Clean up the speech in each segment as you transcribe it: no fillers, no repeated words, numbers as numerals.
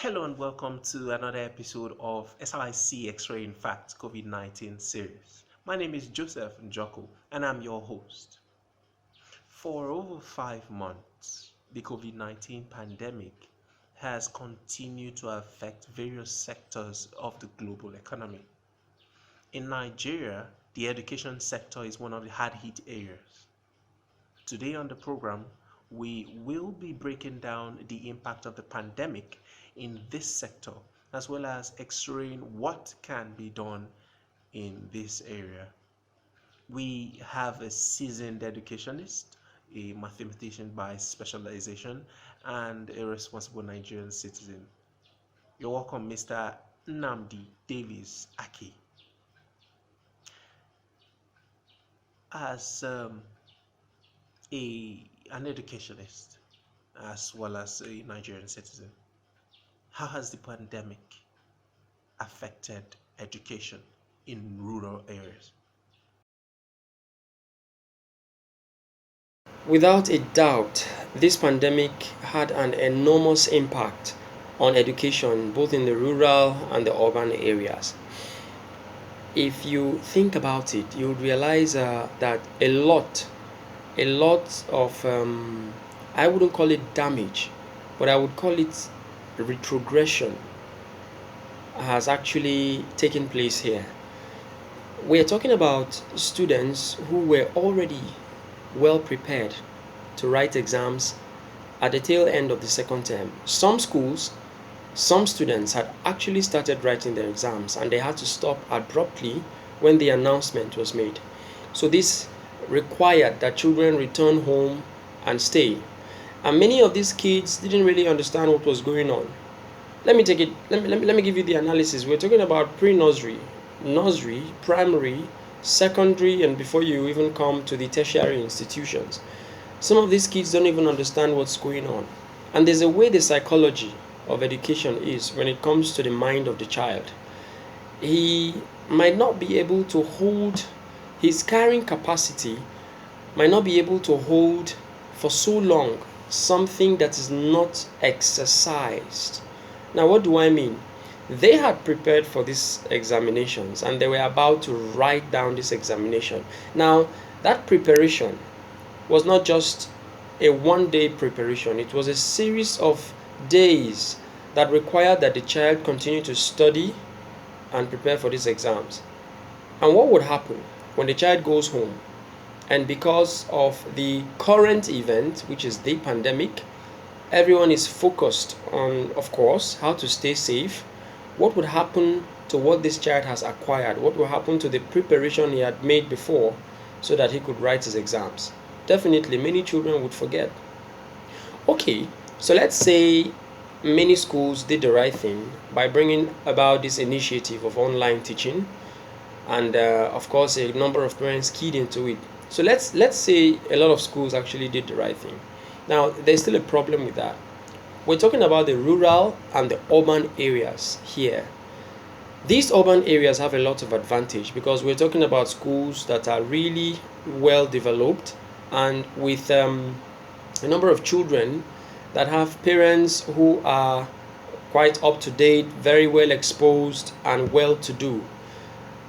Hello and welcome to another episode of SIC X-RAYING FACTS COVID-19 series. My name is Joseph Njoko and I'm your host. For over 5 months, the COVID-19 pandemic has continued to affect various sectors of the global economy. In Nigeria, the education sector is one of the hard-hit areas. Today on the program, we will be breaking down the impact of the pandemic in this sector, as well as x-raying what can be done in this area. We have a seasoned educationist, a mathematician by specialization, and a responsible Nigerian citizen. You're welcome, Mr. Nnamdi Davis Aki. As an educationist, as well as a Nigerian citizen, how has the pandemic affected education in rural areas? Without a doubt, this pandemic had an enormous impact on education both in the rural and the urban areas. If you think about it, you would realize that a lot of, I wouldn't call it damage, but I would call it retrogression has actually taken place here. We're talking about students who were already well prepared to write exams at the tail end of the second term. Some schools, some students had actually started writing their exams and they had to stop abruptly when the announcement was made. So this required that children return home and stay. And many of these kids didn't really understand what was going on. Let me give you the analysis. We're talking about pre-nursery, nursery, primary, secondary, and before you even come to the tertiary institutions. Some of these kids don't even understand what's going on. And there's a way the psychology of education is when it comes to the mind of the child. He might not be able to hold his carrying capacity, might not be able to hold for so long something that is not exercised. Now, what do I mean? They had prepared for these examinations and they were about to write down this examination. Now, that preparation was not just a one-day preparation, it was a series of days that required that the child continue to study and prepare for these exams. And what would happen when the child goes home? And because of the current event, which is the pandemic, everyone is focused on, of course, how to stay safe. What would happen to what this child has acquired? What will happen to the preparation he had made before so that he could write his exams? Definitely, many children would forget. Okay, so let's say many schools did the right thing by bringing about this initiative of online teaching, and of course, a number of parents keyed into it. So let's say a lot of schools actually did the right thing. Now, there's still a problem with that. We're talking about the rural and the urban areas here. These urban areas have a lot of advantage because we're talking about schools that are really well developed and with a number of children that have parents who are quite up to date, very well exposed, and well to do.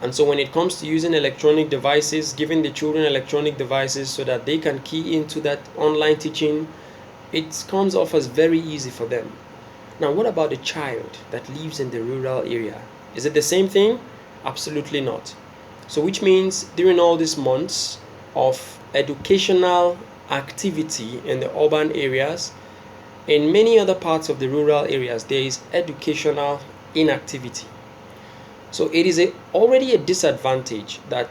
And so when it comes to using electronic devices, giving the children electronic devices so that they can key into that online teaching, it comes off as very easy for them. Now, what about the child that lives in the rural area? Is it the same thing? Absolutely not. So which means during all these months of educational activity in the urban areas, in many other parts of the rural areas, there is educational inactivity. So it is already a disadvantage that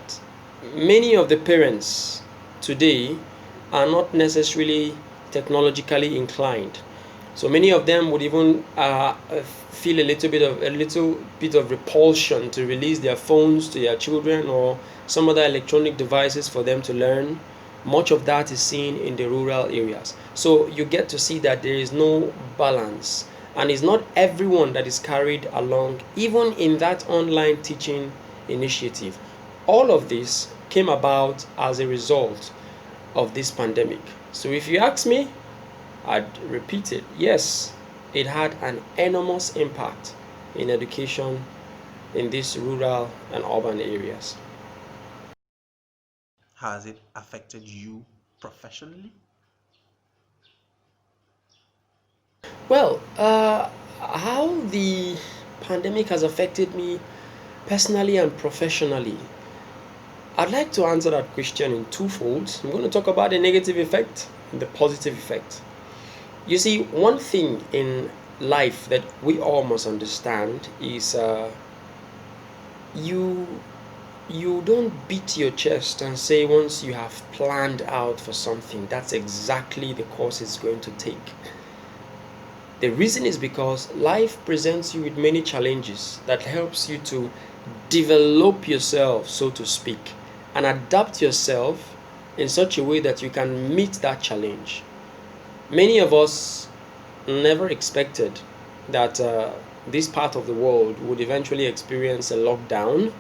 many of the parents today are not necessarily technologically inclined. So many of them would even feel a little bit of repulsion to release their phones to their children or some other electronic devices for them to learn. Much of that is seen in the rural areas. So you get to see that there is no balance, and it's not everyone that is carried along, even in that online teaching initiative. All of this came about as a result of this pandemic. So if you ask me, I'd repeat it. Yes, it had an enormous impact in education in these rural and urban areas. Has it affected you professionally? Well, how the pandemic has affected me personally and professionally, I'd like to answer that question in two folds. I'm going to talk about the negative effect and the positive effect. You see, one thing in life that we all must understand is you you don't beat your chest and say once you have planned out for something, that's exactly the course it's going to take. The reason is because life presents you with many challenges that helps you to develop yourself, so to speak, and adapt yourself in such a way that you can meet that challenge. Many of us never expected that this part of the world would eventually experience a lockdown.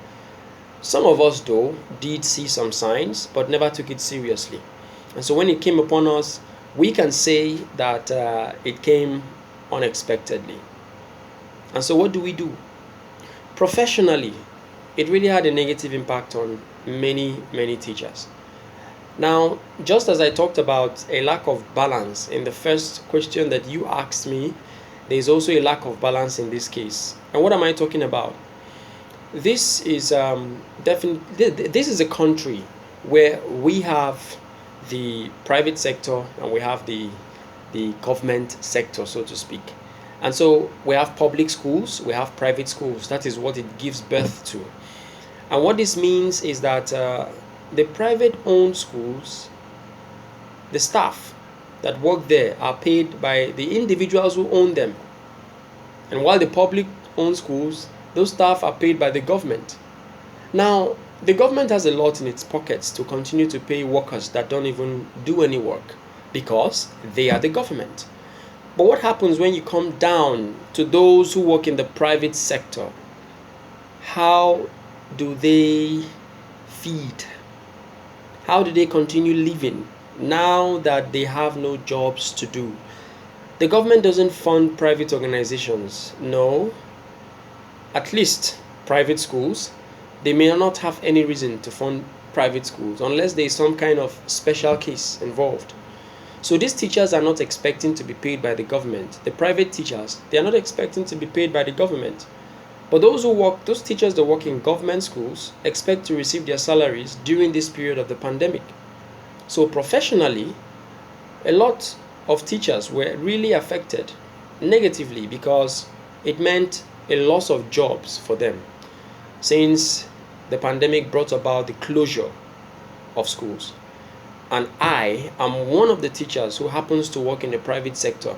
Some of us, though, did see some signs but never took it seriously. And so when it came upon us, we can say that it came unexpectedly. And so what do we do? Professionally, it really had a negative impact on many, many teachers. Now, just as I talked about a lack of balance in the first question that you asked me, there is also a lack of balance in this case. And what am I talking about? This is definitely this is a country where we have the private sector and we have the government sector, so to speak. And so we have public schools, we have private schools. That is what it gives birth to. And what this means is that the private owned schools, the staff that work there are paid by the individuals who own them. And while the public owned schools, those staff are paid by the government. Now, the government has a lot in its pockets to continue to pay workers that don't even do any work because they are the government. But what happens when you come down to those who work in the private sector? How do they feed? How do they continue living now that they have no jobs to do? The government doesn't fund private organizations. No, at least private schools. They may not have any reason to fund private schools unless there is some kind of special case involved. So these teachers are not expecting to be paid by the government. The private teachers, they are not expecting to be paid by the government. But those teachers that work in government schools expect to receive their salaries during this period of the pandemic. So professionally, a lot of teachers were really affected negatively because it meant a loss of jobs for them since the pandemic brought about the closure of schools. And I am one of the teachers who happens to work in the private sector.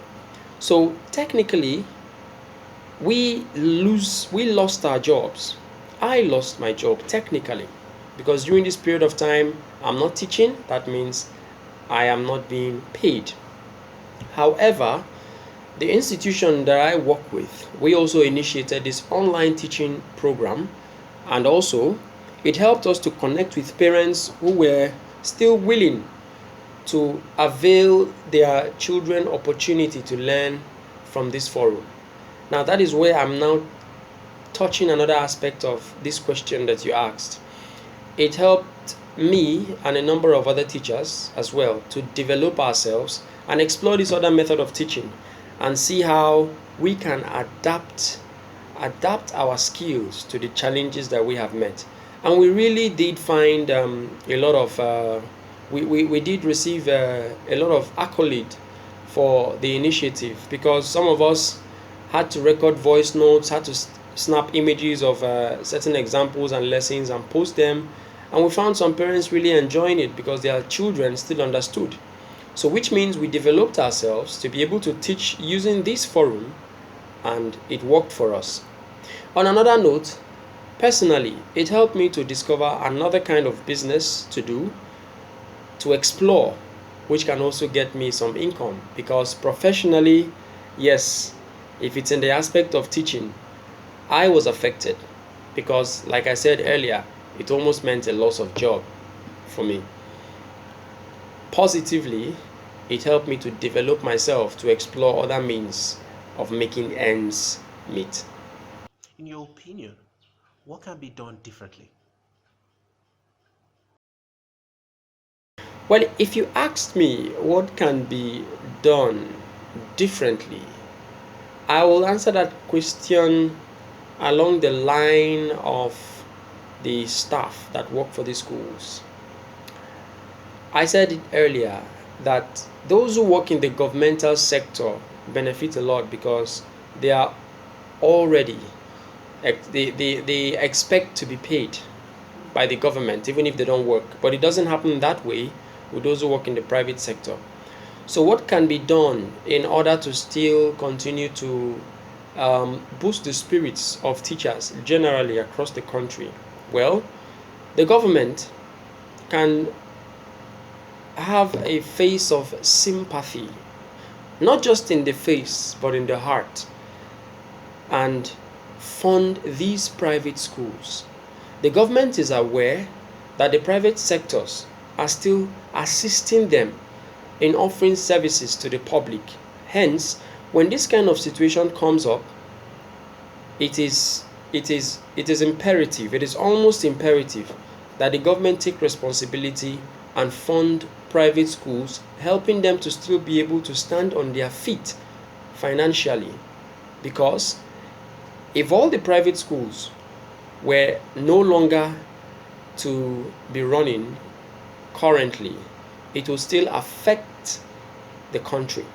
So technically, we lost our jobs. I lost my job technically because during this period of time, I'm not teaching. That means I am not being paid. However, the institution that I work with, we also initiated this online teaching program, and also it helped us to connect with parents who were still willing to avail their children opportunity to learn from this forum. Now that is where I'm now touching another aspect of this question that you asked. It helped me and a number of other teachers as well to develop ourselves and explore this other method of teaching and see how we can adapt our skills to the challenges that we have met. And we really did find a lot of we did receive a lot of accolade for the initiative because some of us had to record voice notes, had to snap images of certain examples and lessons and post them. And we found some parents really enjoying it because their children still understood. So which means we developed ourselves to be able to teach using this forum, and it worked for us. On another note, personally, it helped me to discover another kind of business to do, to explore, which can also get me some income because professionally, yes, if it's in the aspect of teaching, I was affected because, like I said earlier, it almost meant a loss of job for me. Positively, it helped me to develop myself to explore other means of making ends meet. In your opinion, what can be done differently? Well, if you asked me what can be done differently, I will answer that question along the line of the staff that work for the schools. I said it earlier that those who work in the governmental sector benefit a lot because they are already they expect to be paid by the government even if they don't work, but it doesn't happen that way with those who work in the private sector. So what can be done in order to still continue to boost the spirits of teachers generally across the country? Well, the government can have a face of sympathy, not just in the face but in the heart, and fund these private schools. The government is aware that the private sectors are still assisting them in offering services to the public. Hence, when this kind of situation comes up, it is imperative, it is almost imperative that the government take responsibility and fund private schools, helping them to still be able to stand on their feet financially. Because if all the private schools were no longer to be running currently, it will still affect the country.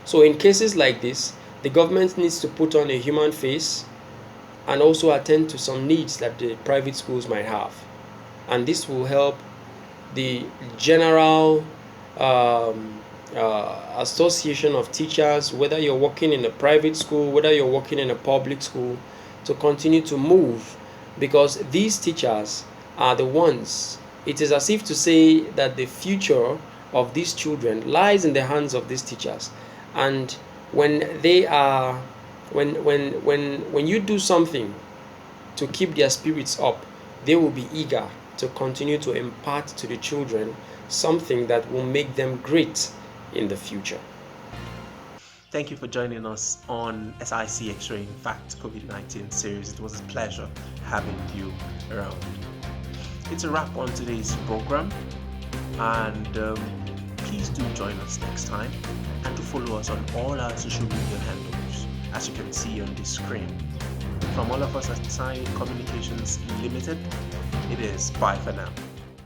So in cases like this, the government needs to put on a human face and also attend to some needs that the private schools might have. And this will help the general association of teachers, whether you're working in a private school, whether you're working in a public school, to continue to move, because these teachers are the ones. It is as if to say that the future of these children lies in the hands of these teachers. And when they are when you do something to keep their spirits up, they will be eager to continue to impart to the children something that will make them great in the future. Thank you for joining us on SIC X-Raying Facts COVID-19 series. It was a pleasure having you around. It's a wrap on today's program, and please do join us next time, and to follow us on all our social media handles as you can see on the screen. From all of us at SignItCommunications Limited, it is bye for now.